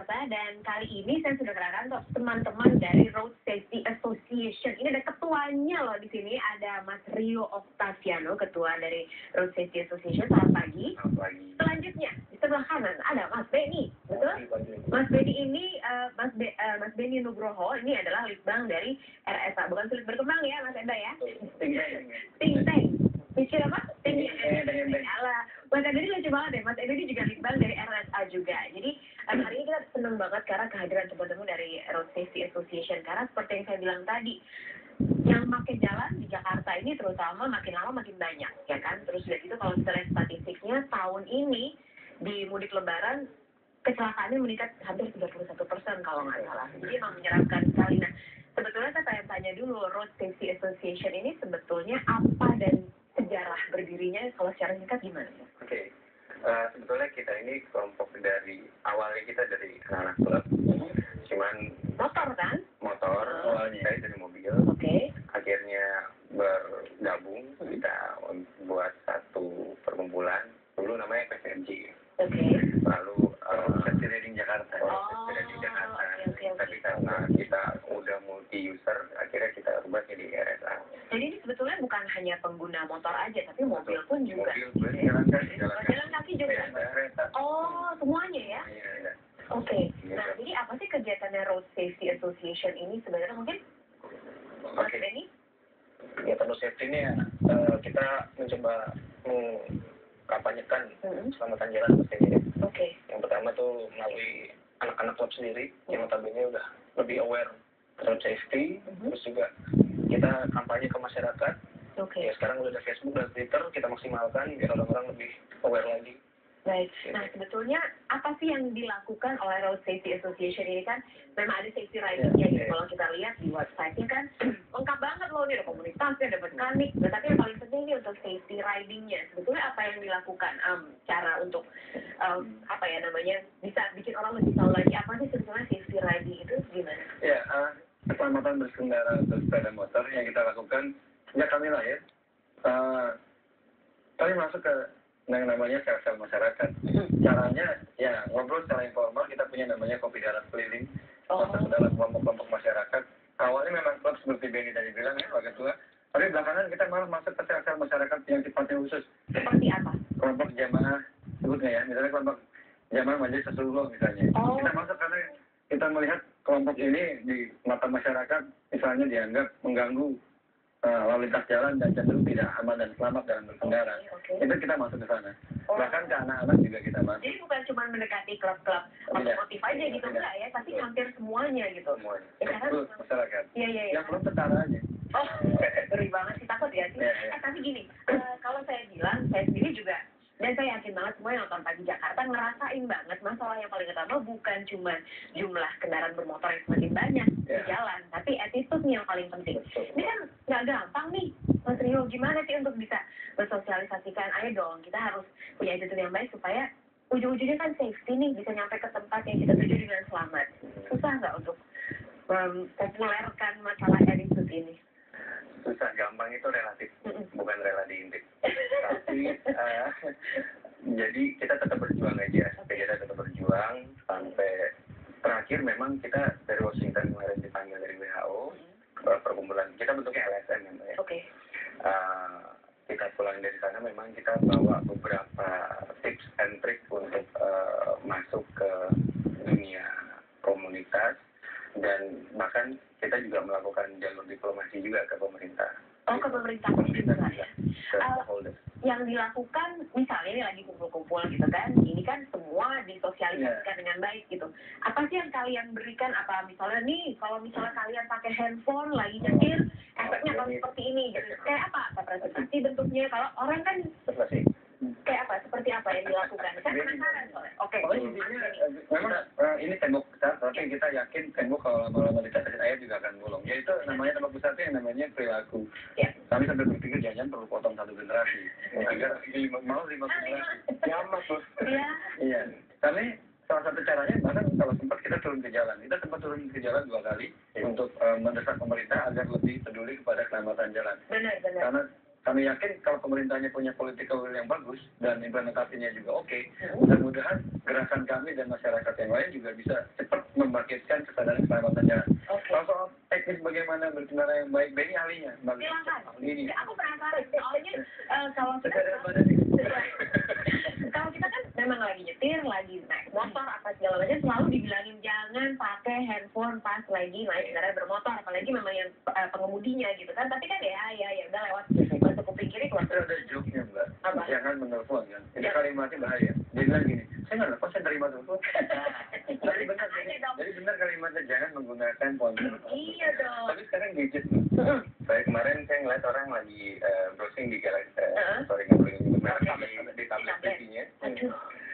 Jakarta, dan kali ini saya sudah kedatangan untuk teman-teman dari Road Safety Association. Ini ada ketuanya loh di sini, ada Mas Rio Octaviano, ketua dari Road Safety Association. Selamat pagi. Selamat pagi. Selanjutnya di sebelah kanan ada Mas Benny, betul? Mas Benny ini Mas Benny Nugroho, ini adalah litbang dari RSA, bukan sulit berkembang ya Mas Enda ya? Think Tank. Mikir apa? Think Tank. Alah, Mas Enda ini lucu banget ya, Mas Enda ini juga litbang dari RSA juga. Jadi hari ini kita senang banget karena kehadiran teman-teman dari Road Safety Association. Karena seperti yang saya bilang tadi, yang makin jalan di Jakarta ini terutama makin lama makin banyak, ya kan? Terus lihat itu kalau kita lihat statistiknya tahun ini di mudik Lebaran kecelakaannya meningkat hampir 31% kalau nggak salah. Jadi emang menyeramkan sekali. Nah, sebetulnya saya tanya dulu, Road Safety Association ini sebetulnya apa dan sejarah berdirinya kalau secara singkat gimana? Oke. Sebetulnya kita ini kelompok dari awalnya kita dari anak-anak klub. Cuman Motor kan? Motor, awalnya saya dari mobil. Oke. Akhirnya bergabung, kita buat satu perkumpulan. Dulu namanya PSMJ. Oke. Lalu Safety Riding Jakarta. Oh, Safety Riding Jakarta. oke. Tapi karena kita udah multi user, akhirnya kita rubah jadi RSA. Jadi ini sebetulnya bukan hanya pengguna motor aja, tapi mobil pun juga. Mobil, jalan kaki juga. Oh, semuanya ya? Iya. Oke. Nah, jadi apa sih kegiatannya Road Safety Association ini sebenarnya mungkin? Mas Benny? Kegiatan Road Safety ini ya, kita mencoba mengkampanyekan keselamatan jalan pastinya. Oke. Yang pertama tuh melalui anak-anak klub sendiri yang notabene udah lebih aware road safety. Terus juga kita kampanye ke masyarakat. Oke. Ya sekarang udah ada Facebook dan Twitter, kita maksimalkan biar orang-orang lebih aware lagi. Baik. Nah, sebetulnya apa sih yang dilakukan oleh Road Safety Association ini kan? Memang ada safety riding-nya gitu. Kalau kita lihat di website-nya kan lengkap banget loh, nih ada komunitasnya, ada mekanik. Nah, tapi yang paling penting ini untuk safety riding-nya. Sebetulnya apa yang dilakukan? Cara untuk apa ya namanya, bisa bikin orang lebih tahu lagi apa sih sebetulnya safety riding itu gimana? Ya, keselamatan berkendara atau sepeda motor yang kita lakukan sejak kami lahir. Kami masuk ke yang namanya sel-sel masyarakat. Caranya ya ngobrol secara informal, kita punya namanya kopi darat keliling, masuk ke dalam kelompok-kelompok masyarakat. Awalnya memang klub seperti Benny tadi bilang ya, warga tua. Tapi belakangan kita malah masuk ke sel-sel masyarakat yang sifatnya khusus. Seperti apa? Kelompok jamaah, sebutnya ya, misalnya kelompok jamaah majelis Rasulullah misalnya. Kita masuk karena kita melihat kelompok ini di mata masyarakat misalnya dianggap mengganggu lalu lintas jalan dan cenderung tidak aman dan selamat dalam berkendara. Itu kita masuk ke sana. Bahkan ke anak-anak juga kita masuk. Jadi bukan cuma mendekati klub-klub otomotif aja gitu enggak ya, tapi hampir semuanya gitu. Semuanya. Ya, karena masyarakat. Iya. Yang belum setara aja. Oh, ngeri banget sih, takut ya sih. Tapi gini, kalau saya bilang, saya sendiri juga, dan saya yakin banget semua yang nonton Pagi Jakarta ngerasain banget masalah yang paling utama bukan cuma jumlah kendaraan bermotor yang semakin banyak di jalan, tapi attitude-nya yang paling penting. Ini kan nggak gampang nih, Mas Rio, gimana sih untuk bisa bersosialisasikan? Ayo dong, kita harus punya attitude yang baik supaya ujung-ujungnya kan safety nih, bisa nyampe ke tempat yang kita tuju dengan selamat. Susah nggak untuk mempopulerkan masalah attitude ini? Susah, gampang itu relatif, bukan rela diintip. Tapi jadi kita tetap berjuang aja, kita tetap berjuang sampai terakhir memang kita dari Washington kemarin dipanggil dari WHO, perkumpulan kita bentuknya LSM namanya. Kita pulang dari sana memang kita bawa beberapa tips and trick untuk masuk ke dunia komunitas. Dan bahkan kita juga melakukan jalur diplomasi juga ke pemerintah. Oh, ke pemerintah juga ya? Yang dilakukan, misalnya ini lagi kumpul-kumpul gitu kan, ini kan semua disosialisasikan dengan baik gitu. Apa sih yang kalian berikan? Apa misalnya nih, kalau misalnya kalian pakai handphone lagi nyetir, efeknya akan seperti ini gitu. Kayak apa presentasi bentuknya? Kalau orang kan kayak apa? Seperti apa yang dilakukan? Saya penasaran soalnya. Oke. Memang ini tembok besar, tapi kita yakin tembok kalau lama-lama ditetesin air juga akan bolong. Yaitu namanya tembok besar itu yang namanya perilaku. Kami sampai berpikir jangan perlu potong satu generasi. Agar mau 5 generasi. Kiamat loh. Iya. Kami salah satu caranya bahkan kalau sempat kita turun ke jalan. Kita sempat turun ke jalan 2 kali untuk mendesak pemerintah agar lebih peduli kepada keselamatan jalan. Benar. Karena Kami yakin kalau pemerintahnya punya political will yang bagus dan implementasinya juga oke, mudah-mudahan gerakan kami dan masyarakat yang lain juga bisa cepat membangkitkan kesadaran keselamatannya. Kalau soal teknis bagaimana berkendara yang baik, Benny ahlinya. Silakan. Ini. Aku penasaran soalnya kalau kita kalau kita kan memang lagi nyetir, lagi naik motor apa segala macam selalu dibilangin jangan pakai handphone pas lagi naik kendaraan bermotor, apalagi memang yang pengemudinya gitu kan. Tapi kan ya udah lewat masuk kuping kiri keluar. Ada joke-nya Mbak. Apa? Jangan menelpon kan. Itu kalimatnya bahaya. Dia bilang gini, saya nggak lepas saya terima telepon. Jadi benar kalimatnya jangan menggunakan handphone. Iya dong. Tapi sekarang gadget. Saya kemarin saya ngeliat orang lagi browsing di Galaxy, sorry nggak boleh nyebut merek, di tablet TV-nya.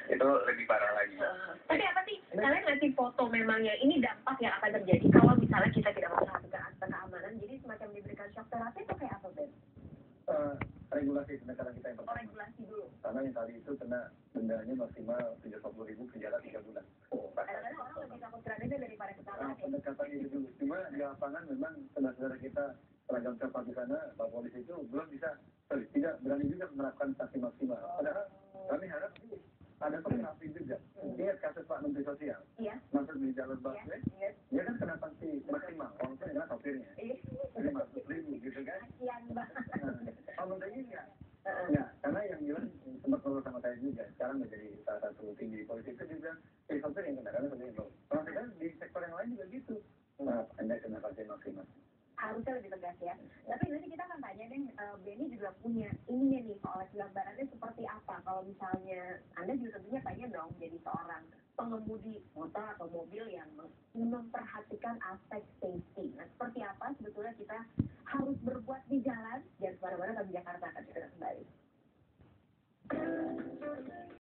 Itu lebih parah lagi. Tapi apa sih, kalian ngasih foto memangnya ini dampak yang akan terjadi kalau misalnya kita tidak memperhatikan aspek keamanan, jadi semacam diberikan shock terapi itu kayak apa, Ben? Regulasi pendekatan kita yang pertama. Regulasi dulu. Karena yang tadi itu kena dendanya maksimal 30.000 penjara 3 bulan. Kadang-kadang orang lebih takut kreditnya daripada ketahuan. Pendekatan itu dulu. Cuma di lapangan memang saudara-saudara kita seragam cepat di sana, Pak Polisi itu belum bisa, tidak berani juga menerapkan sanksi maksimal. Padahal kami harap ada penerapi juga. Lihat kasus Pak Menteri Sosial. Iya. Masuk di jalur busway, dia kan kena sanksi maksimal, walaupun dengan sopirnya. Jadi masuk ribu gitu kan. Kasian banget. Kalau Menteri enggak. Enggak, karena yang bilang sempat ngobrol sama saya juga, sekarang menjadi salah satu tinggi di polisi itu juga, sopir yang kena, karena sopir yang belum. Kalau kita di sektor yang lain juga gitu. Nah, Anda kena sanksi maksimal. Harusnya lebih tegas ya. Tapi nanti kita akan tanya deh, Benny juga punya ininya nih soal gambarannya seperti apa. Kalau misalnya Anda juga tentunya pengen dong jadi seorang pengemudi motor atau mobil yang memperhatikan aspek safety. Nah, seperti apa sebetulnya kita harus berbuat di jalan? Jangan kemana-mana, tapi Jakarta akan segera kembali.